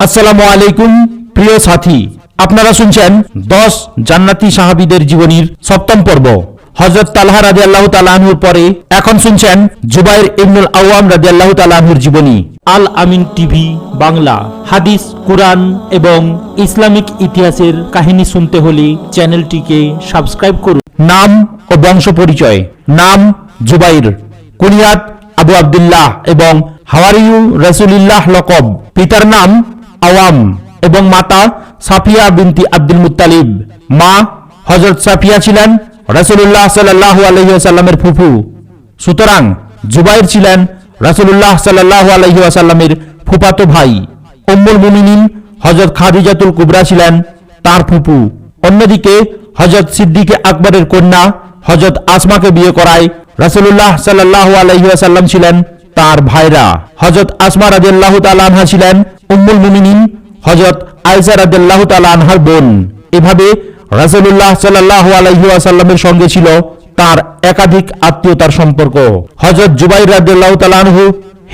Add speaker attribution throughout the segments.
Speaker 1: আসসালামু আলাইকুম প্রিয় সাথী, আপনারা শুনছেন 10 জান্নাতি সাহাবীদের জীবনীর সপ্তম পর্ব। হযরত তালহা রাদিয়াল্লাহু তাআলা আনহুর পরে এখন শুনছেন জুবাইর ইবনুল আওয়াম রাদিয়াল্লাহু তাআলা আনহুর জীবনী। আল আমিন টিভি বাংলা হাদিস, কুরআন এবং ইসলামিক ইতিহাসের কাহিনী শুনতে হলে চ্যানেলটিকে সাবস্ক্রাইব করুন। নাম ও বংশ পরিচয়। নাম জুবাইর, কুনিয়াত আবু আব্দুল্লাহ এবং হাওয়ারিয়ু রাসূলুল্লাহ লকব। পিতার নাম আওয়াম এবং মাতা সাফিয়া বিনতি আব্দুল মুত্তালিব। মা হযরত সাফিয়া ছিলেন রাসূলুল্লাহ সাল্লাল্লাহু আলাইহি ওয়াসাল্লামের ফুফু। সুতরাং জুবাইর ছিলেন রাসূলুল্লাহ সাল্লাল্লাহু আলাইহি ওয়াসাল্লামের ফুফাতো ভাই। উম্মুল মুমিনিন হযরত খাদিজাতুল কুবরা ছিলেন তার ফুফু। অন্যদিকে হযরত সিদ্দিকে আকবরের কন্যা হযরত আসমাকে বিয়ে করায় রাসূলুল্লাহ সাল্লাল্লাহু আলাইহি ওয়াসাল্লাম ছিলেন তার ভাইরা। হযরত আসমা রাদিয়াল্লাহু তাআলা আনহা ছিলেন উম্মুল মুমিনিন হযরত আয়েশা রাদিয়াল্লাহু তাআলা আনহার বোন। এভাবে রাসূলুল্লাহ সাল্লাল্লাহু আলাইহি ওয়াসাল্লামের সঙ্গে ছিল তার একাধিক আত্মীয়তার সম্পর্ক। হযরত জুবাইর রাদিয়াল্লাহু তাআলা আনহু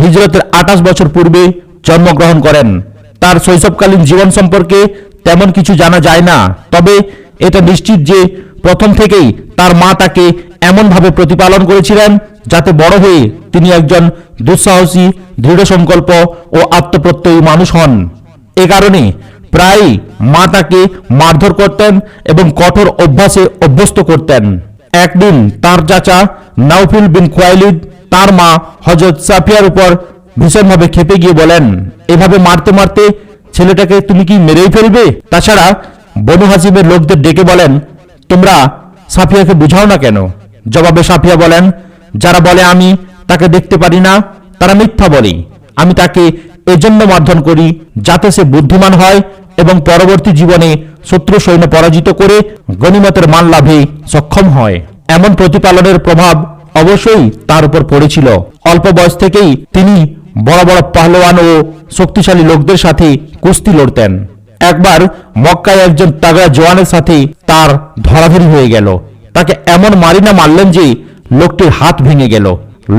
Speaker 1: হিজরতের 28 বছর পূর্বে জন্মগ্রহণ করেন। তার শৈশবকালীন জীবন সম্পর্কে তেমন কিছু জানা যায় না, তবে এটা নিশ্চিত যে প্রথম থেকেই তার মা তাকে এমনভাবে প্রতিপালন করেছিলেন যাতে বড় হয়ে তিনি একজন দুঃসাহসী, দৃঢ় সংকল্প ও আত্মপ্রত্যয়ী মানুষ হন। এ কারণে প্রায়ই মা তাকে মারধর করতেন এবং কঠোর অভ্যাসে অভ্যস্ত করতেন। একদিন তার চাচা নাউফিল বিন খুয়াইলিদ তার মা হযরত সাফিয়ার উপর ভীষণভাবে ক্ষেপে গিয়ে বলেন, এভাবে মারতে মারতে ছেলেটাকে তুমি কি মেরেই ফেলবে? তাছাড়া বনু হাসিমের লোকদের ডেকে বলেন, তোমরা সাফিয়াকে বুঝাও না কেন? জবাবে সাফিয়া বলেন, যারা বলে আমি তাকে দেখতে পারি না তারা মিথ্যা বলে। আমি তাকে এজন্য মারধর করি যাতে সে বুদ্ধিমান হয় এবং পরবর্তী জীবনে শত্রু সৈন্য পরাজিত করে গনিমতের মান লাভে সক্ষম হয়। এমন প্রতিপালনের প্রভাব অবশ্যই তার উপর পড়েছিল। অল্প বয়স থেকেই তিনি বড় বড় পাহলোয়ান ও শক্তিশালী লোকদের সাথে কুস্তি লড়তেন। একবার মক্কায় একজন তাগড়া জওয়ানের সাথে তার ধরাধরি হয়ে গেল। তাকে এমন মারিনা মারলেন যে লোকটির হাত ভেঙে গেল।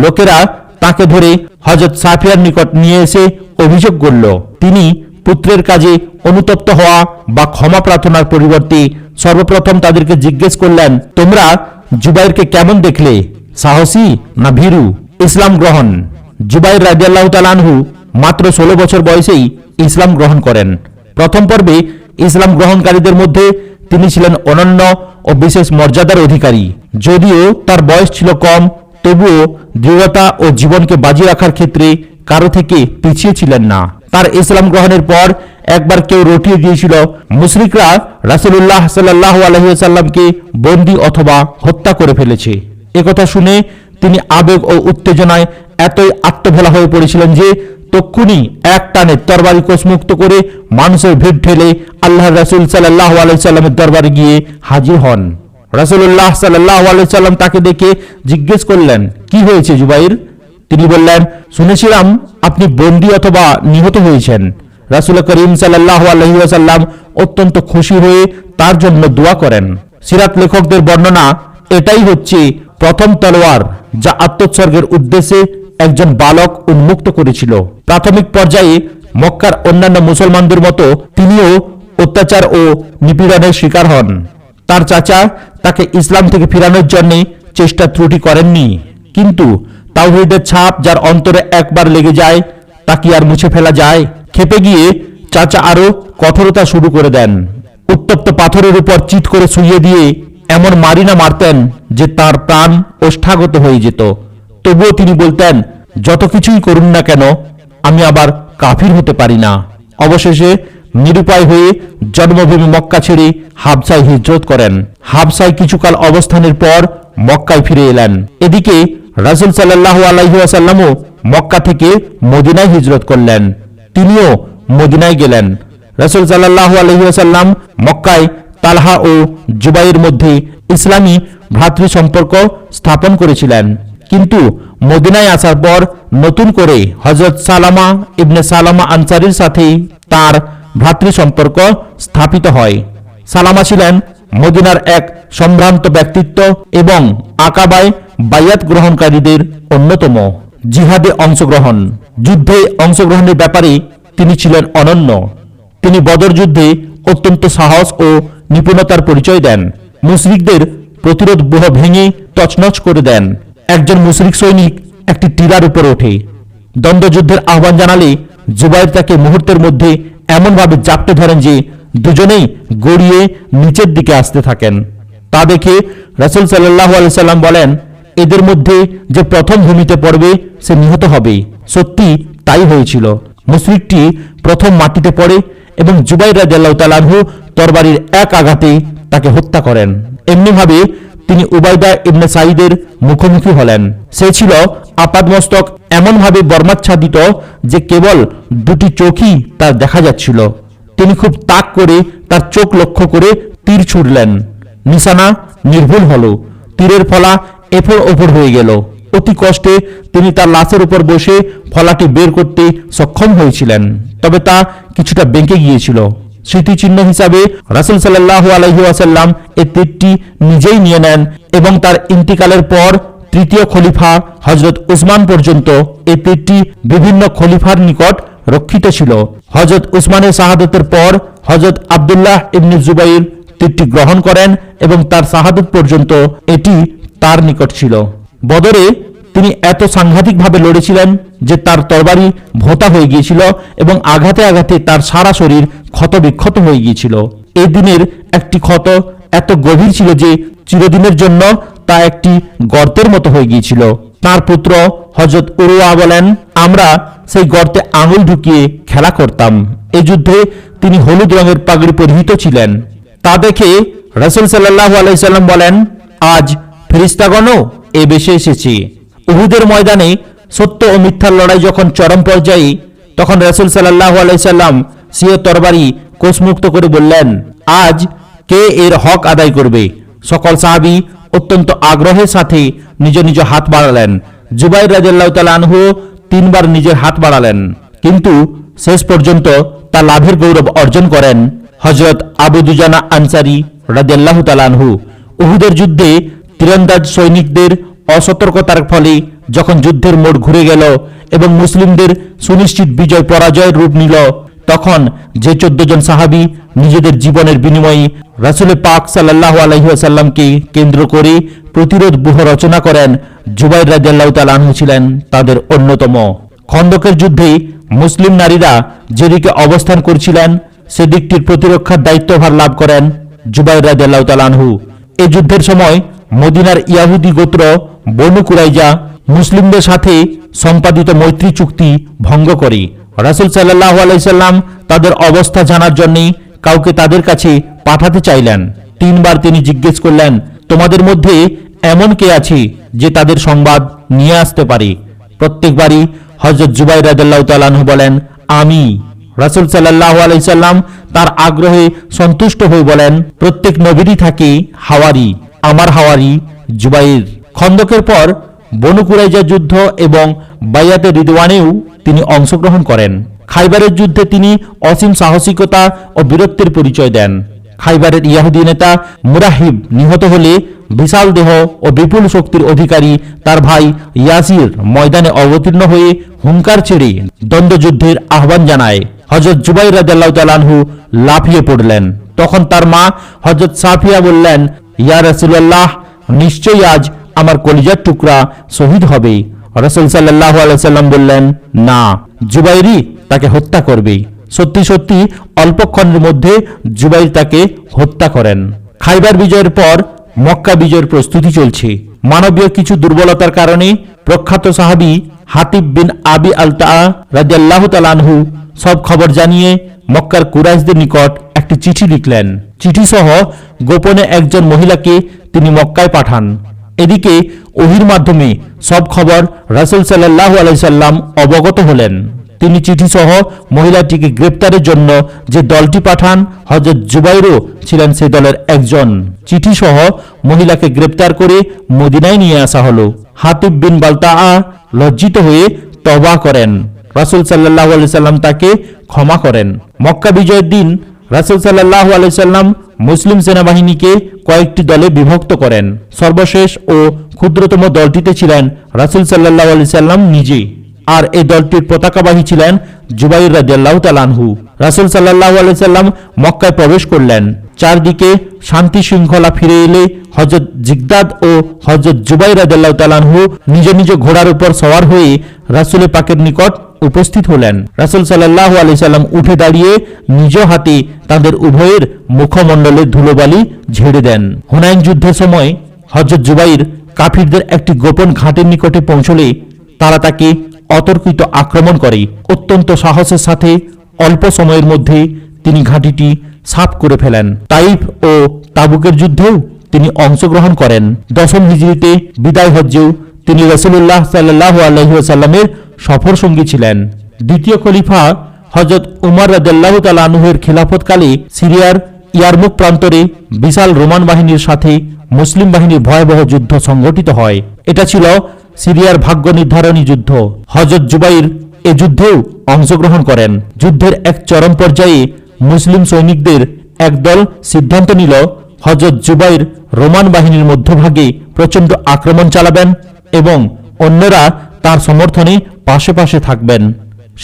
Speaker 1: লোকেরা তাকে ধরে হযরত সাফিয়ার নিকট নিয়ে এসে অভিযোগ করল। তিনি পুত্রের কাজে অনুতপ্ত হওয়া বা ক্ষমা প্রার্থনার পরিবর্তে সর্বপ্রথম তাদেরকে জিজ্ঞেস করলেন, তোমরা জুবাইরকে কেমন দেখলে, সাহসী না ভীরু? ইসলাম গ্রহণ। জুবাইর রাদিয়াল্লাহু তাআলা আনহু মাত্র 16 বছর বয়সেই ইসলাম গ্রহণ করেন। প্রথম পর্বে ইসলাম গ্রহণকারীদের মধ্যে তিনি ছিলেন অনন্য ও বিশেষ মর্যাদার অধিকারী। যদিও তার বয়স ছিল কম, তবুও দৃঢ়তা ও জীবনকে বাজি রাখার ক্ষেত্রে কারো থেকে পিছিয়ে ছিলেন না। তার ইসলাম গ্রহণের পর একবার কেউ রটিয়ে দিয়েছিল মুশরিকরা রাসূলুল্লাহ সাল্লাল্লাহু আলাইহি ওয়াসাল্লামকে বন্দী অথবা হত্যা করে ফেলেছে। একথা শুনে তিনি আবেগ ও উত্তেজনায় এতই আত্মভোলা হয়ে পড়েছিলেন যে তক্ষুনি এক টানে তরবারি কোষমুক্ত করে মানুষের ভিড় ঠেলে আল্লাহর রাসূল সাল্লাল্লাহু আলাইহি ওয়াসাল্লামের দরবারে গিয়ে হাজির হন। রাসূলুল্লাহ সাল্লাল্লাহু আলাইহি ওয়াসাল্লাম তাকে দেখে জিজ্ঞেস করলেন, কি হয়েছে জুবাইর? তিনি বললেন, শুনেছিলাম আপনি বন্দী অথবা নিহত হয়েছেন। রাসূল করিম সাল্লাল্লাহু আলাইহি ওয়াসাল্লাম অত্যন্ত খুশি হয়ে তার জন্য দোয়া করেন। সিরাত লেখকদের বর্ণনা, এটাই হচ্ছে প্রথম তলোয়ার যা আত্মোৎসর্গের উদ্দেশ্যে একজন বালক উন্মুক্ত করেছিল। প্রাথমিক পর্যায়ে মক্কার অন্যান্য মুসলমানদের মতো তিনিও অত্যাচার ও নিপীড়নের শিকার হন। তার চাচা তাকে ইসলাম থেকে ফিরানোর জন্য চেষ্টা ত্রুটি করেননি, কিন্তু তাওহীদের ছাপ যার অন্তরে একবার লেগে যায় তা কি আর মুছে ফেলা যায়? ক্ষেপে গিয়ে চাচা আরো কঠোরতা শুরু করে দেন। উত্তপ্ত পাথরের উপর চিৎ করে শুইয়ে দিয়ে এমন মারিনা মারতেন যে তার প্রাণ ওষ্ঠাগত হয়ে যেত। তবুও তিনি বলতেন, যত কিছুই করুন না কেন আমি আবার কাফির হতে পারি না। অবশেষে নিরুপায় হয়ে জন্মভূমি মক্কা ছেড়ে হাবশায় হিজরত করেন। হাবশায় কিছুকাল অবস্থানের পর মক্কায় ফিরে এলেন। এদিকে রাসূল সাল্লাল্লাহু আলাইহি ওয়াসাল্লামও মক্কা থেকে মদিনায় হিজরত করলেন। তিনিও মদিনায় গেলেন। রাসূল সাল্লাল্লাহু আলাইহি ওয়াসাল্লাম মক্কায় তালহা ও জুবাইরের মধ্যে ইসলামী ভ্রাতৃ সম্পর্ক স্থাপন করেছিলেন, কিন্তু মদিনায় আসার পর নতুন করে হযরত সালামা ইবনে সালামা আনসারীর সাথে তার ভ্রাতৃ সম্পর্ক স্থাপিত হয়। সালামা ছিলেন মদিনার এক সম্ভ্রান্ত ব্যক্তিত্ব এবং আকাবায় বাইয়াত গ্রহণকারীদের অন্যতম। জিহাদে অংশগ্রহণ। যুদ্ধে অংশগ্রহণের ব্যাপারে তিনি ছিলেন অনন্য। তিনি বদর যুদ্ধে অত্যন্ত সাহস ও নিপুণতার পরিচয় দেন। মুশরিকদের প্রতিরোধ ব্যূহ ভেঙে তছনছ করে দেন। একজন মুশরিক সৈনিক একটি টিলার উপর ওঠে। দ্বন্দ্বযুদ্ধের আহ্বান জানালে জুবাইর তাকে মুহূর্তের মধ্যে এমনভাবে জাপটে ধরেন যে দুজনেই গড়িয়ে নিচের দিকে আসতে থাকেন। তা দেখে রাসূল সাল্লাল্লাহু আলাইহি সাল্লাম বলেন, এদের মধ্যে যে প্রথম ভূমিতে পড়বে সে নিহত হবে। সত্যি তাই হয়েছিল। মুশরিকটি প্রথম মাটিতে পড়ে এবং জুবাইর রাদিয়াল্লাহু তাআলা আনহু তরবারির এক আঘাতে তাকে হত্যা করেন। এমনিভাবে তিনি উবাইদা ইবনে সাঈদের মুখোমুখি হলেন। সে ছিল আপাদমস্তক এমনভাবে বর্মাচ্ছাদিত যে কেবল দুটি চোখই তার দেখা যাচ্ছিল। তিনি খুব তাক করে তার চোখ লক্ষ্য করে তীর ছুড়লেন। নিশানা নির্ভুল হল। তীরের ফলা এফোড় ওপর হয়ে গেল। অতি কষ্টে তিনি তার লাশের উপর বসে ফলাটি বের করতে সক্ষম হয়েছিলেন, তবে তা কিছুটা বেঁকে গিয়েছিল। স্মৃতিচিহ্ন হিসাবে রাসূল সাল্লাল্লাহু আলাইহি ওয়াসাল্লাম এই তীরটি নিজেই নিয়ে নেন এবং তার ইন্তিকালের পর তৃতীয় খলিফা হযরত উসমান পর্যন্ত এই তীরটি বিভিন্ন খলিফার নিকট রক্ষিত ছিল। হযরত উসমানের শাহাদাতের পর হযরত আব্দুল্লাহ ইবনে জুবাইর তীরটি গ্রহণ করেন এবং তার শাহাদাত পর্যন্ত এটি তার নিকট ছিল। বদরে তিনি এত সাংঘাতিকভাবে লড়েছিলেন যে তার তরবারি ভোঁতা হয়ে গিয়েছিল এবং আঘাতে আঘাতে তার সারা শরীর ক্ষতবিক্ষত হয়ে গিয়েছিল। এই দিনের একটি ক্ষত এত গভীর ছিল যে চিরদিনের জন্য তা একটি গর্তের মতো হয়ে গিয়েছিল। তার পুত্র হযরত উরওয়া বলেন, আমরা সেই গর্তে আঙুল ঢুকিয়ে খেলা করতাম। এই যুদ্ধে তিনি হলুদ রঙের পাগড়ি পরিহিত ছিলেন। তা দেখে রাসূল সাল্লাল্লাহু আলাইহি সাল্লাম বলেন, আজ ফেরেশতাগণও এ বেশে এসেছে। উহুদের ময়দানে সত্য ও মিথ্যার লড়াই যখন চরম পর্যায়ে, তখন রাসূল সাল্লাল্লাহু আলাইহি সাল্লাম স্বীয় তরবারি কোষমুক্ত করে বললেন, আজ কে এর হক আদায় করবে? সকল সাহাবী অত্যন্ত আগ্রহের সাথে নিজ নিজ হাত বাড়ালেন। জুবাইর রাদিয়াল্লাহু তাআলা আনহু তিনবার নিজের হাত বাড়ালেন, কিন্তু শেষ পর্যন্ত তা লাভের গৌরব অর্জন করেন হযরত আবু দুজানা আনসারী রাদিয়াল্লাহু তাআলা আনহু। উহুদের যুদ্ধে তীরন্দাজ সৈনিকদের অসতর্কতার ফলে যখন যুদ্ধের মোড় ঘুরে গেল এবং মুসলিমদের সুনিশ্চিত বিজয় পরাজয়ের রূপ নিল, তখন যে 14 জন সাহাবী নিজেদের জীবনের বিনিময়ে রাসূল পাক সাল্লাল্লাহু আলাইহি ওয়াসাল্লামকে কেন্দ্র করে প্রতিরোধ ব্যূহ রচনা করেন, জুবাইর রাদিয়াল্লাহু তাআলা আনহু ছিলেন তাদের অন্যতম। খন্দকের যুদ্ধে মুসলিম নারীরা যেদিকে অবস্থান করছিলেন সেদিকটির প্রতিরক্ষার দায়িত্বভার লাভ করেন জুবাইর রাদিয়াল্লাহু তাআলা আনহু। এই যুদ্ধের সময় মদিনার ইয়াহুদি গোত্র বনু কুরাইজা মুসলিমদের সাথে সম্পাদিত মৈত্রী চুক্তি ভঙ্গ করে। রাসূল সাল্লাল্লাহু আলাইহি সাল্লাম তাদের অবস্থা জানার জন্য কাউকে তাদের কাছে পাঠাতে চাইলেন। 3 বার তিনি জিজ্ঞেস করলেন, তোমাদের মধ্যে এমন কে আছে যে তাদের সংবাদ নিয়ে আসতে পারে? প্রত্যেকবারই হযরত জুবাইর রাদিয়াল্লাহু তাআলা আনহু বলেন, আমি। রাসূল সাল্লাল্লাহু আলাইহি সাল্লাম তার আগ্রহে সন্তুষ্ট হয়ে বলেন, প্রত্যেক নবীরই থাকে হাওয়ারি, আমার হাওয়ারি জুবাইর। খন্দকের পর বনু কুরাইজা যুদ্ধ এবং বাইয়াতে রিদওয়ানেও তিনি অংশগ্রহণ করেন। খাইবারের যুদ্ধে তিনি অসীম সাহসিকতা ও বীরত্বের পরিচয় দেন। খাইবারের ইহুদি নেতা মুরাহিব নিহত হলে বিশাল দেহ ও বিপুল শক্তির অধিকারী তার ভাই ইয়াসির ময়দানে অবতীর্ণ হয়ে হুঙ্কার ছেড়ে দ্বন্দ্বযুদ্ধের আহ্বান জানায়। হযরত জুবাইর রাদিয়াল্লাহু তাআলা আনহু লাফিয়ে পড়লেন। তখন তার মা হযরত সাফিয়া বললেন, ইয়া রাসূলুল্লাহ, নিশ্চয়ই আজ আমার কলিজার টুকরা শহীদ হবে। রাসূল সাল্লাল্লাহু আলাইহি সাল্লাম বললেন, না, জুবাইরই তাকে হত্যা করবে। সত্যি সত্যি অল্পক্ষণের মধ্যে জুবাইর তাকে হত্যা করেন। খাইবার বিজয়ের পর মক্কা বিজয়ের প্রস্তুতি চলছে। মানবীয় কিছু দুর্বলতার কারণে প্রখ্যাত সাহাবী হাতিব বিন আবি আলতা রাদিয়াল্লাহু তাআলা আনহু সব খবর জানিয়ে মক্কার কুরাইশদের নিকট একটি চিঠি লিখলেন। চিঠি সহ গোপনে একজন মহিলাকে তিনি মক্কায় পাঠান। এদিকে ওহীর মাধ্যমে সব খবর রাসূল সাল্লাল্লাহু আলাইহি সাল্লাম অবগত হলেন। তিনি চিঠি সহ মহিলাটিকে গ্রেপ্তারের জন্য যে দলটি পাঠান, হযরত জুবাইরও ছিলেন সেই দলের একজন। চিঠি সহ মহিলাকে গ্রেপ্তার করে মদিনায় নিয়ে আসা হলো। হাতিব বিন বালতাআ লজ্জিত হয়ে তওবা করেন। রাসূল সাল্লাল্লাহু আলাইহি সাল্লাম তাকে ক্ষমা করেন। মক্কা বিজয়ের দিন রাসূল সাল্লাল্লাহু আলাইহি সাল্লাম মুসলিম সেনাবাহিনীকে কয়েকটি দলে বিভক্ত করেন। সর্বশেষ ও ক্ষুদ্রতম দলটিতে ছিলেন রাসূল সাল্লাল্লাহু আলাইহি সাল্লাম নিজে। আর এই দলটির পতাকাবাহী ছিলেন জুবাইর রাদিয়াল্লাহু তাআলা আনহু। রাসূল সাল্লাল্লাহু আলাইহি সাল্লাম মক্কায় প্রবেশ করলেন। চারদিকে শান্তি শৃঙ্খলা ফিরে এলে হযরত জিগদাদ ও হযরত জুবাইর রাদিয়াল্লাহু তাআলা আনহু নিজ নিজ ঘোড়ার উপর সওয়ার হয়ে রাসূল পাকের নিকট উপস্থিত হলেন। রাসূল সাল্লাল্লাহু আলাইহি সাল্লাম উঠে দাঁড়িয়ে নিজ হাতে তাদের উভয়ের মুখমণ্ডলে ধুলোবালি ঝেড়ে দেন। হুনাইন যুদ্ধের সময় হযরত জুবাইর কাফিরদের একটি গোপন ঘাটের নিকটে পৌঁছলে তারা তাকে অতর্কিত আক্রমণ করে। অত্যন্ত সাহসের সাথে অল্প সময়ের মধ্যে তিনি ঘাঁটিটি সাফ করে ফেলেন। তাইফ ও তাবুকের যুদ্ধেও তিনি অংশগ্রহণ করেন। 10ম হিজরিতে বিদায় হজ্জেও তিনি রাসূলুল্লাহ সাল্লাল্লাহু আলাইহি ওয়াসাল্লামের সফর সঙ্গী ছিলেন। দ্বিতীয় খলিফা হযরত উমর রাদিয়াল্লাহু তাআলা আনহুর খিলাফতকালে সিরিয়ার ইয়ারমুক প্রান্তরে বিশাল রোমান বাহিনীর সাথে মুসলিম বাহিনীর ভয়াবহ যুদ্ধ সংঘটিত হয়। এটা ছিল সিরিয়ার ভাগ্য নির্ধারণী যুদ্ধ। হযরত জুবাইর এ যুদ্ধেও অংশগ্রহণ করেন। যুদ্ধের এক চরম পর্যায়ে মুসলিম সৈনিকদের একদল সিদ্ধান্ত নিল হযরত জুবাইর রোমান বাহিনীর মধ্যভাগে প্রচণ্ড আক্রমণ চালাবেন এবং অন্যরা তার সমর্থনে পাশে পাশে থাকবেন।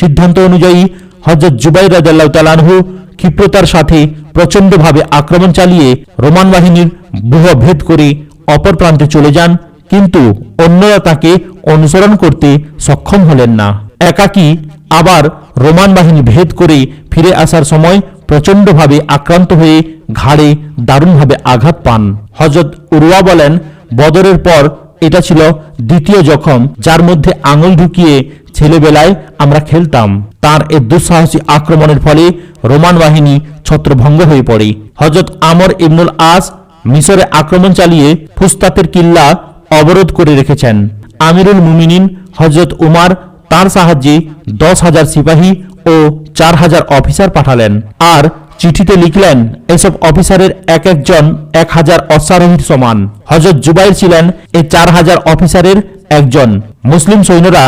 Speaker 1: সিদ্ধান্ত অনুযায়ী হযরত জুবাইর রাদিয়াল্লাহু তাআলা আনহু ক্ষিপ্রতার সাথে প্রচণ্ডভাবে আক্রমণ চালিয়ে রোমান বাহিনীর ব্যূহ ভেদ করে অপর প্রান্তে চলে যান, কিন্তু অন্যরা তাকে অনুসরণ করতে সক্ষম হলেন না। একাকী আবার রোমান বাহিনী ভেদ করে ফিরে আসার সময় প্রচণ্ডভাবে আক্রান্ত হয়ে ঘাড়ে দারুণভাবে আঘাত পান। হযরত উরওয়া বলেন, বদরের পর এটা ছিল দ্বিতীয় জখম যার মধ্যে আঙুল ঢুকিয়ে ছেলেবেলায় আমরা খেলতাম। তার এ দুঃসাহসী আক্রমণের ফলে রোমান বাহিনী ছত্রভঙ্গ হয়ে পড়ে। হযরত আমর ইবনুল আস মিশরে আক্রমণ চালিয়ে ফুস্তাতের কিল্লা অবরোধ করে রেখেছেন। আমিরুল মুমিনিন হযরত উমার তার সাহায্যে 10,000 সিপাহী ও 4,000 অফিসার পাঠালেন আর চিঠিতে লিখলেন এসব অফিসারের এক একজন 1,000 অশ্বারোহীর সমান। হযরত জুবাইর ছিলেন এই 4,000 অফিসারের একজন। মুসলিম সৈন্যরা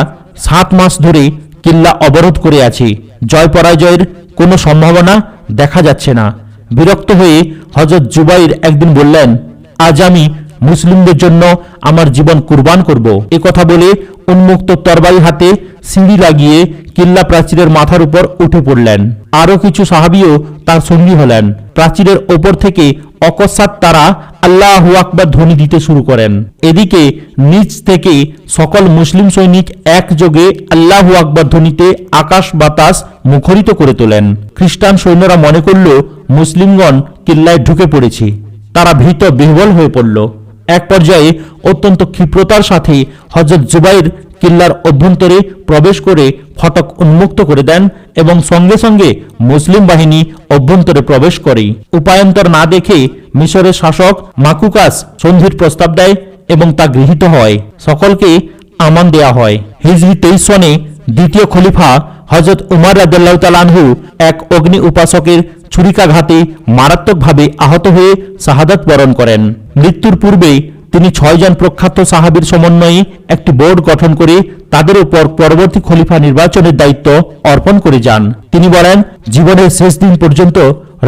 Speaker 1: 7 মাস ধরে কিল্লা অবরোধ করে আছে। জয় পরাজয়ের কোনো সম্ভাবনা দেখা যাচ্ছে না। বিরক্ত হয়ে হযরত জুবাইর একদিন বললেন, আজ আমি মুসলিমদের জন্য আমার জীবন কুরবান করব। এ কথা বলে উন্মুক্ত তরবারি হাতে সিঁড়ি লাগিয়ে কিল্লা প্রাচীরের মাথার উপর উঠে পড়লেন। আরো কিছু সাহাবীও তার সঙ্গী হলেন। প্রাচীরের ওপর থেকে অকস্মাৎ তারা আল্লাহু আকবার ধ্বনি দিতে শুরু করেন। এদিকে নিচ থেকে সকল মুসলিম সৈনিক একযোগে আল্লাহু আকবার ধ্বনিতে আকাশ বাতাস মুখরিত করে তোলেন। খ্রিস্টান সৈন্যরা মনে করল মুসলিমগণ কিল্লায় ঢুকে পড়েছে। তারা ভীত বিহ্বল হয়ে পড়ল। এক পর্যায়ে অত্যন্ত ক্ষিপ্রতার সাথে হযরত জুবাইর কিল্লার অভ্যন্তরে প্রবেশ করে ফটক উন্মুক্ত করে দেন এবং সঙ্গে সঙ্গে মুসলিম বাহিনী অভ্যন্তরে প্রবেশ করে। উপায়ন্তর না দেখে মিশরের শাসক মাকুকাস সন্ধির প্রস্তাব দেয় এবং তা গৃহীত হয়। সকলকে আমান দেয়া হয়। হিজরি 23 সনে দ্বিতীয় খলিফা হযরত উমর রাদিয়াল্লাহু তাআলা আনহু এক অগ্নি উপাসকের ছুরিকাঘাতে মারাত্মকভাবে আহত হয়ে শাহাদাত বরণ করেন। মৃত্যুর পূর্বে তিনি 6 জন প্রখ্যাত সাহাবীর সমন্বয়ে একটি বোর্ড গঠন করে তাদের উপর পরবর্তী খলিফা নির্বাচনের দায়িত্ব অর্পণ করে যান। তিনি বলেন, জীবনের শেষ দিন পর্যন্ত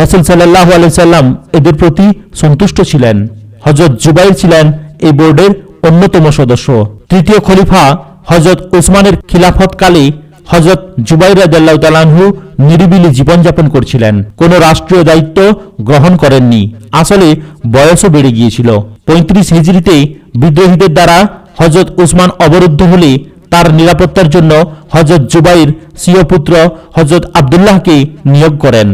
Speaker 1: রাসূল সাল্লাল্লাহু আলাইহি সাল্লাম এদের প্রতি সন্তুষ্ট ছিলেন। হযরত জুবাইর ছিলেন এই বোর্ডের অন্যতম সদস্য। তৃতীয় খলিফা হযরত উসমানের খিলাফতকালে হযরত জুবাইর রাদিয়াল্লাহু তাআলা আনহু নিরিবিলি জীবনযাপন করছিলেন। কোনো রাষ্ট্রীয় দায়িত্ব গ্রহণ করেননি। আসলে বয়সও বেড়ে গিয়েছিল। 35 হিজরিতে বিদ্রোহীদের দ্বারা হযরত উসমান অবরুদ্ধ হলে তার নিরাপত্তার জন্য হযরত জুবাইর স্বীয় পুত্র হযরত আব্দুল্লাহকে নিয়োগ করেন।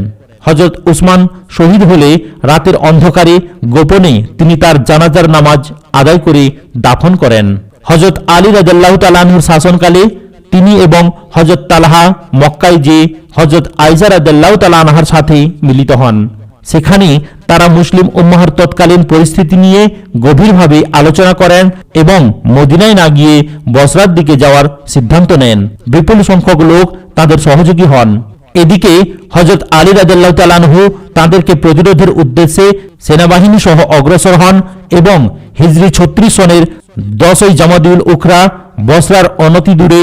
Speaker 1: হযরত উসমান শহীদ হলে রাতের অন্ধকারে গোপনে তিনি তার জানাজার নামাজ আদায় করে দাফন করেন। হযরত আলী রাদিয়াল্লাহু তাআলা আনহুর শাসনকালে তিনি এবং হযরত তালহা মক্কায় যে হযরত আয়েশা রাদিয়াল্লাহু তাআলা আনহার সাথে মিলিত হন। সেখানে তারা মুসলিম উম্মাহর তৎকালীন পরিস্থিতি নিয়ে গভীরভাবে আলোচনা করেন এবং মদিনায় না গিয়ে বসরার দিকে যাওয়ার সিদ্ধান্ত নেন। বিপুল সংখ্যক লোক তাদের সহযোগী হন। এদিকে হযরত আলী রাদিয়াল্লাহু তাআলা আনহু তাদেরকে প্রতিরোধের উদ্দেশ্যে সেনাবাহিনী সহ অগ্রসর হন এবং হিজরি 36 সনের 10ই জামাদিউল উখরা বসরার অনতি দূরে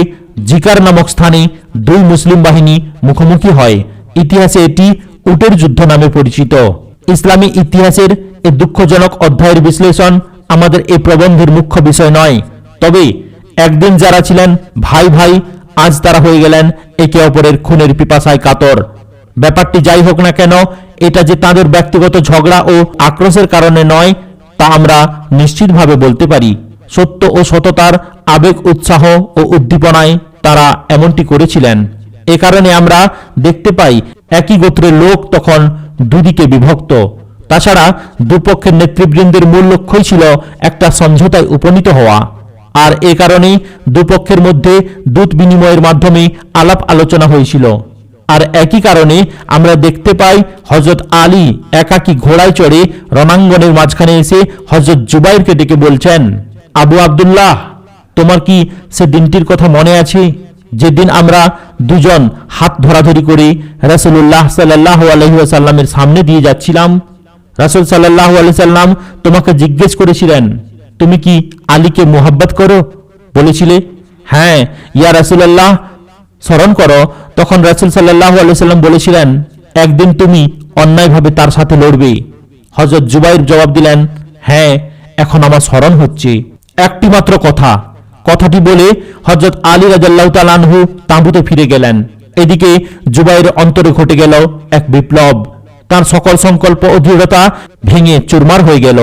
Speaker 1: জিকার নামক স্থানে 2 মুসলিম বাহিনী মুখোমুখি হয়। ইতিহাসে এটি উটের যুদ্ধ নামে পরিচিত। ইসলামী ইতিহাসের এই দুঃখজনক অধ্যায়ের বিশ্লেষণ আমাদের এই প্রবন্ধের মুখ্য বিষয় নয়, তবে একদিন যারা ছিলেন ভাই ভাই আজ তারা হয়ে গেলেন একে অপরের খুনের পিপাসায় কাতর। ব্যাপারটি যাই হোক না কেন, এটা যে তাদের ব্যক্তিগত ঝগড়া ও আক্রোশের কারণে নয় তা আমরা নিশ্চিতভাবে বলতে পারি। সত্য ও সততার আবেগ, উৎসাহ ও উদ্দীপনায় তারা এমনটি করেছিলেন। এ কারণে আমরা দেখতে পাই একই গোত্রের লোক তখন দুদিকে বিভক্ত। তাছাড়া দুপক্ষের নেতৃবৃন্দের মূল লক্ষ্যই ছিল একটা সমঝোতায় উপনীত হওয়া, আর এ কারণেই দুপক্ষের মধ্যে দূত বিনিময়ের মাধ্যমে আলাপ আলোচনা হয়েছিল। আর একই কারণে আমরা দেখতে পাই হযরত আলী একাকী ঘোড়ায় চড়ে রণাঙ্গনের মাঝখানে এসে হযরত জুবাইরকে ডেকে বলছেন, আবু আব্দুল্লাহ, তোমার কি সে দিনটির কথা মনে আছে যেদিন আমরা দুজন হাত ধরাধরি করে রাসূলুল্লাহ সাল্লাল্লাহু আলাইহি ওয়াসাল্লামের সামনে দিয়ে যাচ্ছিলাম? রাসূল সাল্লাল্লাহু আলাইহি সাল্লাম তোমাকে জিজ্ঞেস করেছিলেন, তুমি কি আলীকে মোহাব্বত করো? বলেছিলে, হ্যাঁ ইয়া রাসূলুল্লাহ, স্মরণ করো তখন রাসূল সাল্লাল্লাহু আলাইহি সাল্লাম বলেছিলেন, একদিন তুমি অন্যায়ভাবে তার সাথে লড়বে। হযরত জুবাইর জবাব দিলেন, হ্যাঁ এখন আমার স্মরণ হচ্ছে। একটি মাত্র কথাটি বলে হযরত আলী রাদিয়াল্লাহু তাআলা আনহু তাঁবুতে ফিরে গেলেন। এদিকে জুবাইর অন্তরে ঘটে গেল এক বিপ্লব। তার সকল সংকল্প ও দৃঢ়তা ভেঙে চুরমার হয়ে গেল।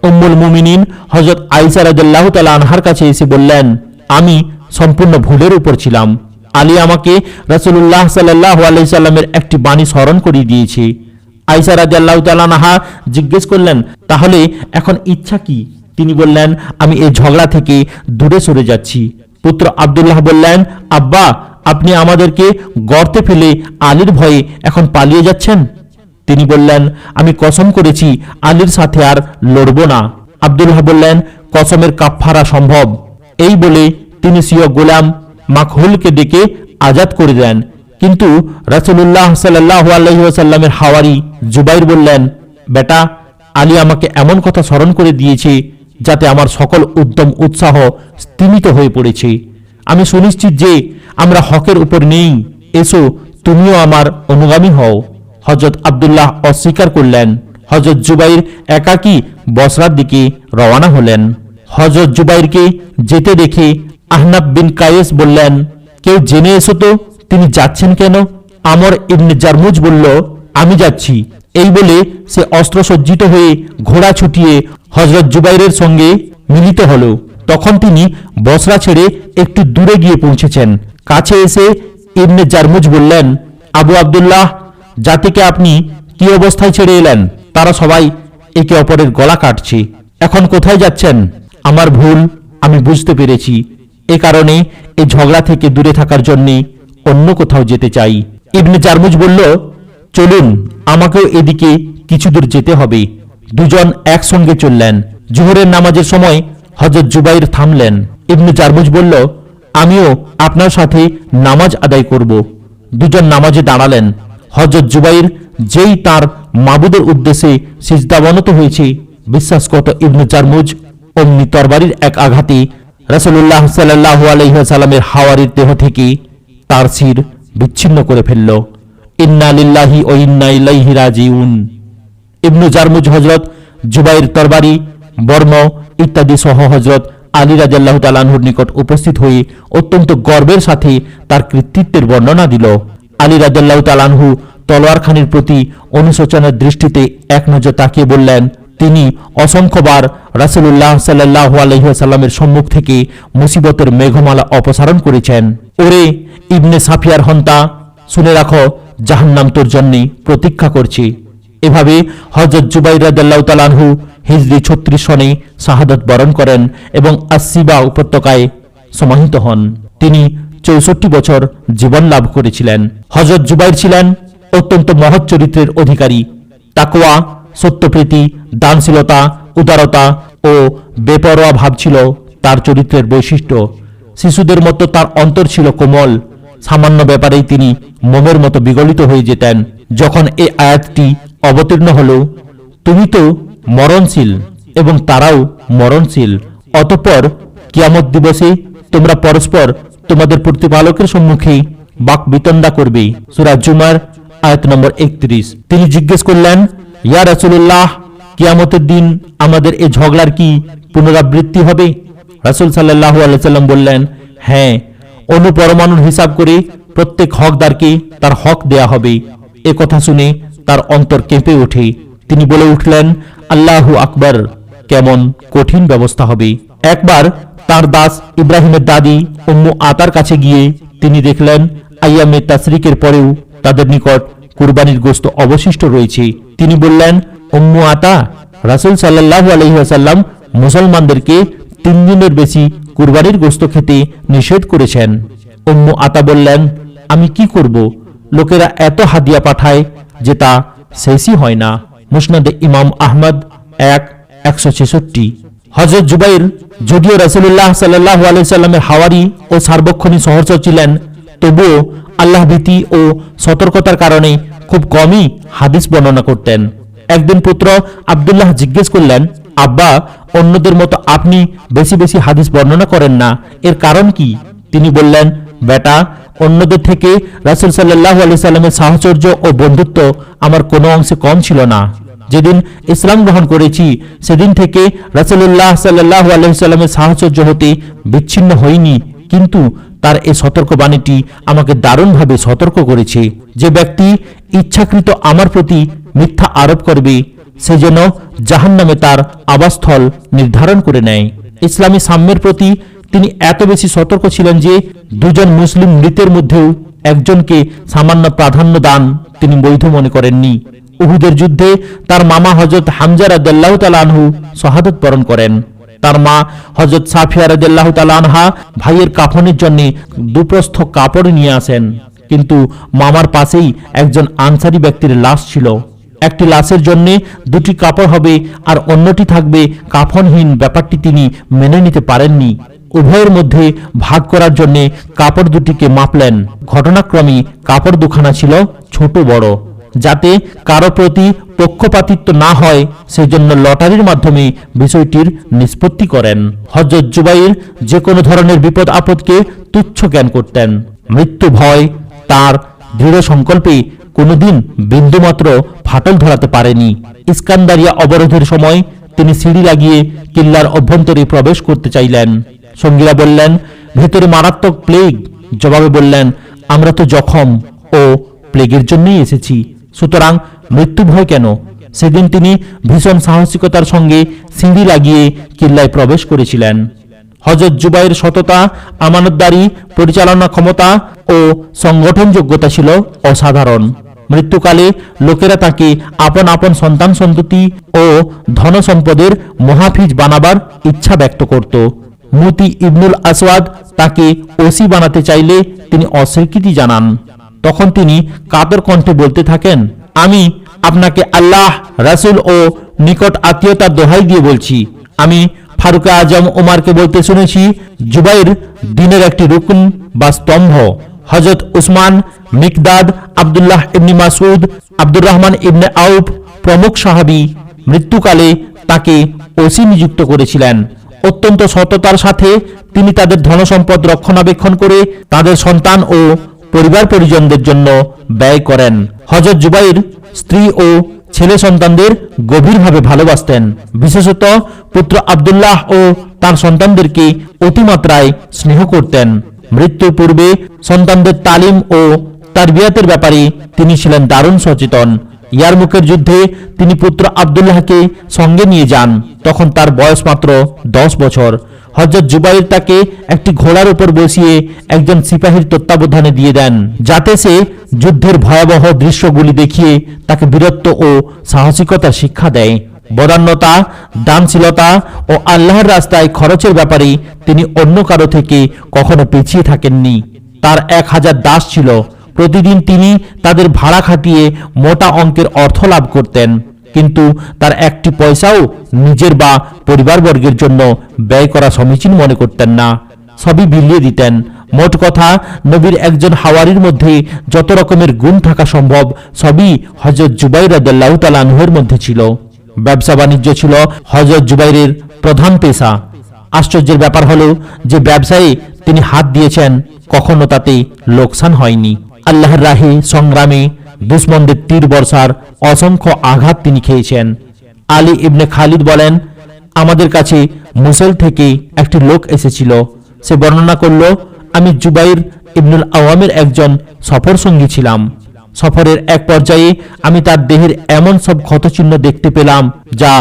Speaker 1: উম্মুল মুমিনিন হযরত আয়েশা রাদিয়াল্লাহু তাআলা আনহার কাছে এসে বললেন, আমি সম্পূর্ণ ভুলের উপর ছিলাম। আলী আমাকে রাসূলুল্লাহ সাল্লাল্লাহু আলাইহি সাল্লামের একটি বাণী স্মরণ করিয়ে দিয়েছে। আয়েশা রাদিয়াল্লাহু তাআলা আনহা জিজ্ঞেস করলেন, তাহলে এখন ইচ্ছা কি? তিনি বললেন, আমি এই ঝগড়া থেকে দূরে সরে যাচ্ছি। পুত্র আব্দুল্লাহ বললেন, আব্বা, আপনি আমাদেরকে গর্তে ফেলে আলীর ভয়ে এখন পালিয়ে যাচ্ছেন? তিনি বললেন, আমি কসম করেছি আলীর সাথে আর লড়ব না। আব্দুল্লাহ বললেন, কসমের কাফফারা সম্ভব। এই বলে তিনি স্বীয় গোলাম মাকহুলকে ডেকে আজাদ করে দেন। কিন্তু রাসূলুল্লাহ সাল্লাল্লাহু আলাইহি ওয়াসাল্লামের হাওয়ারি জুবাইর বললেন, বেটা, আলী আমাকে এমন কথা স্মরণ করে দিয়েছে যাতে আমার সকল উদ্যম উৎসাহ স্তিমিত হয়ে পড়েছে। আমি সুনিশ্চিত যে আমরা হকের উপর নেই। এসো তুমিও আমার অনুগামী হও। হযরত আব্দুল্লাহ অস্বীকার করলেন। হযরত জুবাইর একাকী বসরার দিকে রওনা হলেন। হযরত জুবাইরকে যেতে দেখে আহনাব বিন কায়েস বললেন, কেউ জেনে এসো তো তিনি যাচ্ছেন কেন? আমর ইবনে জারমুজ বলল, আমি যাচ্ছি। এই বলে সে অস্ত্রসজ্জিত হয়ে ঘোড়া ছুটিয়ে হযরত জুবাইরের সঙ্গে মিলিত হল। তখন তিনি বসরা ছেড়ে একটু দূরে গিয়ে পৌঁছেছেন। কাছে এসে ইবনে জারমুজ বললেন, আবু আব্দুল্লাহ, জাতিকে আপনি কি অবস্থায় ছেড়ে এলেন? তারা সবাই একে অপরের গলা কাটছে। এখন কোথায় যাচ্ছেন? আমার ভুল আমি বুঝতে পেরেছি। এ কারণে এই ঝগড়া থেকে দূরে থাকার জন্য অন্য কোথাও যেতে চাই। ইবনে জারমুজ বলল, চলুন, আমাকেও এদিকে কিছু দূর যেতে হবে। দুজন একসঙ্গে চললেন। জোহরের নামাজের সময় হযরত জুবাইর থামলেন। ইবনে জারমুজ বলল, আমিও আপনার সাথে নামাজ আদায় করব। দুজন নামাজে দাঁড়ালেন। হযরত জুবাইর যেই তার মাবুদের উদ্দেশ্যে সিজদাবনত হয়েছে, বিশ্বাস করত ইবনে জারমুজ অমনি তরবারির এক আঘাতে রাসূলুল্লাহ সাল্লাল্লাহু আলাইহি ওয়াসাল্লামের হাওয়ারির দেহ থেকে তার শির বিচ্ছিন্ন করে ফেলল। ইন্না লিল্লাহি ওয়া ইন্না ইলাইহি রাজিউন। ইবনে জারমুজ হযরত জুবাইর তরবারি, বর্ম ইত্যাদি সহ হযরত আলী রাদিয়াল্লাহু তাআলা আনহুর নিকট উপস্থিত হয়ে অত্যন্ত গর্বের সাথে তার কৃতিত্বের বর্ণনা দিল। আলী রাদিয়াল্লাহু তাআলা আনহু তলোয়ারখানির প্রতি অনুশোচনার দৃষ্টিতে এক নজর তাকিয়ে বললেন, তিনি অসংখ্যবার রাসূলুল্লাহ সাল্লাল্লাহু আলাইহি ওয়াসাল্লামের সম্মুখ থেকে মুসিবতের মেঘমালা অপসারণ করেছেন। ওরে ইবনে সাফিয়ার হন্তা, শুনে রাখো, জাহান্নাম তোর জন্য প্রতীক্ষা করছে। এভাবে হযরত জুবাইর রাদিয়াল্লাহু তাআলা আনহু হিজরি 36 সনে শাহাদাত বরণ করেন এবং আসসিবা উপত্যকায় সমাহিত হন। তিনি 64 বছর জীবন লাভ করেছিলেন। হযরত জুবাইর ছিলেন অত্যন্ত মহৎ চরিত্রের অধিকারী। তাকওয়া, সত্যপ্রীতি, দানশীলতা, উদারতা ও বেপরোয়া ভাব ছিল তার চরিত্রের বৈশিষ্ট্য। শিশুদের মতো তার অন্তর ছিল কোমল। সামান্য ব্যাপারেই তিনি মোমের মতো বিগলিত হয়ে যেতেন। যখন এই আয়াতটি অবতীর্ণ হল, তুমি তো মরণশীল এবং তারাও মরণশীল, অতঃপর কিয়ামত দিবসে তোমরা পরস্পর তোমাদের প্রতিপালকের সম্মুখে বাকবিতণ্ডা করবে। সূরা জুমার আয়াত নম্বর 31। তিনি জিজ্ঞেস করলেন, ইয়া রাসূলুল্লাহ, কিয়ামতের দিন আমাদের এই ঝগড়ার কি পুনরাবৃত্তি হবে? রাসূল সাল্লাল্লাহু আলাইহি সাল্লাম বললেন, হ্যাঁ, অনুপরমাণুর হিসাব করে প্রত্যেক হকদারকে তার হক দেয়া হবে। এ কথা শুনে তার অন্তর কেঁপে ওঠে। তিনি বলে উঠলেন, আল্লাহু আকবার, কেমন কঠিন ব্যবস্থা হবে। একবার তার দাস ইব্রাহিমের দাদি উম্মু আতার কাছে গিয়ে তিনি দেখলেন আইয়ামে তাশরিকের পরেও তাদের নিকট কুরবানির গোশত অবশিষ্ট রয়েছে। তিনি বললেন, উম্মু আতা, রাসূল সাল্লাল্লাহু আলাইহি ওয়াসাল্লাম মুসলমানদেরকে 3 দিনের বেশি কুরবানির গোশত খেতে নিষেধ করেছেন। উম্মু আতা বললেন, আমি কি করব, লোকেরা এত হাদিয়া পাঠায় যে তা শেষই হয় না। মুসনাদে ইমাম আহমদ 1:166। হযরত জুবাইর যদিও রাসূলুল্লাহ সাল্লাল্লাহু আলাইহি সাল্লামের হাওয়ারি ও সার্বক্ষণিক সহচর ছিলেন, তবুও আল্লাহ ভীতি ও সতর্কতার কারণে খুব কমই হাদিস বর্ণনা করতেন। একদিন পুত্র আব্দুল্লাহ জিজ্ঞেস করলেন, আব্বা, অন্যদের মতো আপনি বেশি বেশি হাদিস বর্ণনা করেন না, এর কারণ কি? তিনি বললেন, বেটা, অন্যদের থেকে রাসূল সাল্লাল্লাহু আলাইহি সাল্লামের সাহচর্য ও বন্ধুত্ব আমার কোনো অংশে কম ছিল না। যেদিন ইসলাম গ্রহণ করেছি সেদিন থেকে রাসূলুল্লাহ সাল্লাল্লাহু আলাইহি সাল্লামের সাহচর্য হতে বিচ্ছিন্ন হইনি, কিন্তু তার এই সতর্কবাণীটি আমাকে দারুণভাবে সতর্ক করেছে। যে ব্যক্তি ইচ্ছাকৃত আমার প্রতি মিথ্যা আরোপ করবে সে যেন জাহান্নামে তার আবাসস্থল নির্ধারণ করে নেয়। ইসলামী সাম্যের প্রতি তিনি এত বেশি সতর্ক ছিলেন যে দুজন মুসলিম মৃতের মধ্যেও একজনকে সামান্য প্রাধান্য দান তিনি বৈধ মনে করেননি। উহুদের যুদ্ধে তার মামা হযরত হামজা রাদিয়াল্লাহু তাআলা আনহু শাহাদাত বরণ করেন। তার মা হযরত সাফিয়া রাদিয়াল্লাহু তাআলা আনহা ভাইয়ের কাফনের জন্য দুপ্রস্থ কাপড় নিয়ে আসেন, কিন্তু মামার পাশেই একজন আনসারী ব্যক্তির লাশ ছিল। একটি লাশের জন্য দুটি কাপড় হবে আর অন্যটি থাকবে কাফনহীন, ব্যাপারটি তিনি মেনে নিতে পারেননি। উভয়ের মধ্যে ভাগ করার জন্য কাপড় দুটিকে মাপলেন। ঘটনাক্রমে কাপড় দুখানা ছিল ছোট বড়। যাতে কারো প্রতি পক্ষপাতিত্ব না হয় সেজন্য লটারির মাধ্যমে বিষয়টির নিষ্পত্তি করেন। হযরত জুবাইর যে কোনো ধরনের বিপদ আপদকে তুচ্ছ জ্ঞান করতেন। মৃত্যু ভয় তার দৃঢ় সংকল্পে কোনোদিন বিন্দুমাত্র ফাটল ধরাতে পারেনি। ইস্কান্দারিয়া অবরোধের সময় তিনি সিঁড়ি লাগিয়ে কিল্লার অভ্যন্তরে প্রবেশ করতে চাইলেন। সঙ্গীরা বললেন, ভেতরে মারাত্মক প্লেগ। জবাবে বললেন, আমরা তো জখম ও প্লেগের জন্যই এসেছি, সুতরাং মৃত্যু ভয় কেন? সেদিন তিনি ভীষণ সাহসিকতার সঙ্গে সিঁড়ি লাগিয়ে কিল্লায় প্রবেশ করেছিলেন। হযরত জুবাইর সততা, আমানতদারি, পরিচালনা ক্ষমতা ও সংগঠন যোগ্যতা ছিল অসাধারণ। মৃত্যুকালে লোকেরা তাকে আপন আপন সন্তান সন্ততি ও ধন সম্পদের মহাফিজ বানাবার ইচ্ছা ব্যক্ত করত। মুতি ইবনুল আসওয়াদ তাকে ওসি বানাতে চাইলে তিনি অস্বীকৃতি জানান। তখন তিনি কাতর কণ্ঠে বলতে থাকেন, আমি আপনাকে আল্লাহ, রাসূল ও নিকট আত্মীয়তার দোহাই দিয়ে বলছি, আমি ফারুক আজম ওমরকে বলতে শুনেছি, জুবাইর দ্বীনের একটি রুকন বা স্তম্ভ। হযরত উসমান, মিকদাদ, আব্দুল্লাহ ইবনে মাসউদ, আব্দুর রহমান ইবনে আউফ প্রমুখ সাহাবী মৃত্যুকালে তাকে ওসি নিযুক্ত করেছিলেন। অত্যন্ত সততার সাথে তিনি তাদের ধনসম্পদ রক্ষণাবেক্ষণ করে তাদের সন্তান ও পরিবার পরিজনদের জন্য ব্যয় করেন। হযরত জুবাইর স্ত্রী ও ছেলে সন্তানদের গভীরভাবে ভালোবাসতেন। বিশেষত পুত্র আব্দুল্লাহ ও তার সন্তানদেরকে অতিমাত্রায় স্নেহ করতেন। মৃত্যুর পূর্বে সন্তানদের তালিম ও তারবিয়াতের ব্যাপারে তিনি ছিলেন দারুণ সচেতন। ইয়ারমুকের যুদ্ধে তিনি পুত্র আব্দুল্লাহকে সঙ্গে নিয়ে যান। তখন তার বয়স মাত্র 10 বছর। হযরত জুবাইর তাকে একটি ঘোড়ার উপর বসিয়ে একজন সিপাহীর তত্ত্বাবধানে দিয়ে দেন, যাতে সে যুদ্ধের ভয়াবহ দৃশ্যগুলি দেখিয়ে তাকে বীরত্ব ও সাহসিকতার শিক্ষা দেয়। বদান্যতা, দানশীলতা ও আল্লাহর রাস্তায় খরচের ব্যাপারে তিনি অন্য কারো থেকে কখনো পিছিয়ে থাকেননি। তার 1000 দাস ছিল। প্রতিদিন তিনি তাদের ভাড়া খাটিয়ে মোটা অঙ্কের অর্থ লাভ করতেন, কিন্তু তার একটি পয়সাও নিজের বা পরিবারবর্গের জন্য ব্যয় করা সমীচীন মনে করতেন না, সবই বিলিয়ে দিতেন। মোট কথা, নবীর একজন হাওয়ারির মধ্যে যত রকমের গুণ থাকা সম্ভব সবই হযরত জুবাইর রাদিয়াল্লাহু তাআলা আনহুর মধ্যে ছিল। ব্যবসা বাণিজ্য ছিল হযরত জুবাইরের প্রধান পেশা। আশ্চর্যের ব্যাপার হলো যে ব্যবসায়ে তিনি হাত দিয়েছেন, কখনো তাতে লোকসান হয়নি। আল্লাহর রাহে সংগ্রামে দুশমনদের তীর বর্ষার অসংখ্য আঘাত তিনি খেয়েছেন। আলী ইবনে খালিদ বলেন, আমাদের কাছে মুসল থেকে একটি লোক এসেছিল। সে বর্ণনা করল, আমি জুবাইর ইবনুল আওয়ামের একজন সফর সঙ্গী ছিলাম। সফরের এক পর্যায়ে আমি তার দেহের এমন সব ক্ষতচিহ্ন দেখতে পেলাম যা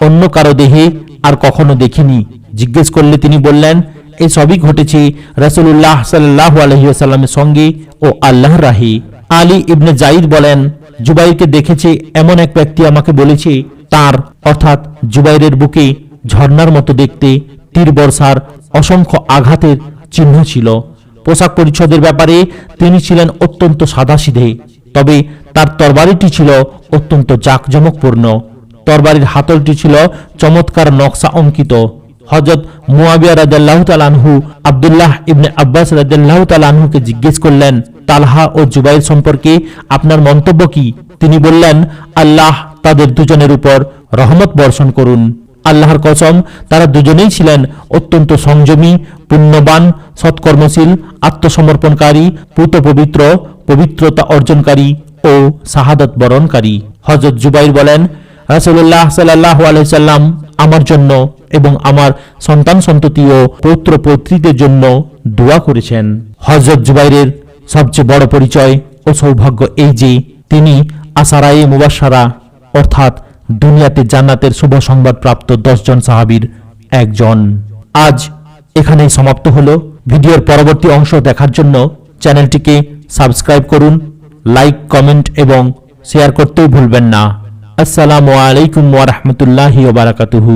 Speaker 1: অন্য কারো দেহে আর কখনো দেখিনি। জিজ্ঞেস করলে তিনি বললেন, এই সবই ঘটেছে রাসূলুল্লাহ সাল্লাল্লাহু আলাইহি ওয়াসাল্লামের সঙ্গে ও আল্লাহর রাহে। আলী ইবনে জাইদ বলেন, জুবাইরকে দেখেছে এমন এক ব্যক্তি আমাকে বলেছে তার অর্থাৎ জুবাইরের বুকে ঝর্ণার মতো দেখতে তীর বর্ষার অসংখ্য আঘাতের চিহ্ন ছিল। পোশাক পরিচ্ছদের ব্যাপারে তিনি ছিলেন অত্যন্ত সাদাসিধে, তবে তার তরবারিটি ছিল অত্যন্ত জাঁকজমকপূর্ণ। তরবারির হাতলটি ছিল চমৎকার নকশা অঙ্কিত। হযরত মুয়াবিয়া রাদিয়াল্লাহু তাআলা আনহু আব্দুল্লাহ ইবনে আব্বাস রাদিয়াল্লাহু তাআলা আনহুকে জিজ্ঞেস করলেন, তালহা ও জুবাইর সম্পর্কে আপনার মন্তব্য কি? তিনি বললেন, আল্লাহ তাদের দুজনের উপর রহমত বর্ষণ করুন। আল্লাহর কসম, তারা দুজনেই ছিলেন অত্যন্ত সংযমী, পুণ্যবান, সৎকর্মশীল, আত্মসমর্পণকারী, পূত পবিত্র, পবিত্রতা অর্জনকারী ও শাহাদাত বরণকারী। হযরত জুবাইর বলেন, রাসূলুল্লাহ সাল্লাল্লাহু আলাইহি সাল্লাম আমার জন্য এবং আমার সন্তান সন্ততি ও পৌত্র পৌত্রীদের জন্য দোয়া করেছেন। হযরত জুবাইরের সবচেয়ে বড় পরিচয় ও সৌভাগ্য এই যে তিনি আশারায়ে মুবাশশারা অর্থাৎ দুনিয়াতে জান্নাতের শুভ সংবাদ প্রাপ্ত 10 জন সাহাবীর একজন। আজ এখানেই সমাপ্ত হলো। ভিডিওর পরবর্তী অংশ দেখার জন্য চ্যানেলটিকে সাবস্ক্রাইব করুন, লাইক, কমেন্ট এবং শেয়ার করতেও ভুলবেন না। আসসালামু আলাইকুম ওয়া রাহমাতুল্লাহি ওয়া বারাকাতুহু।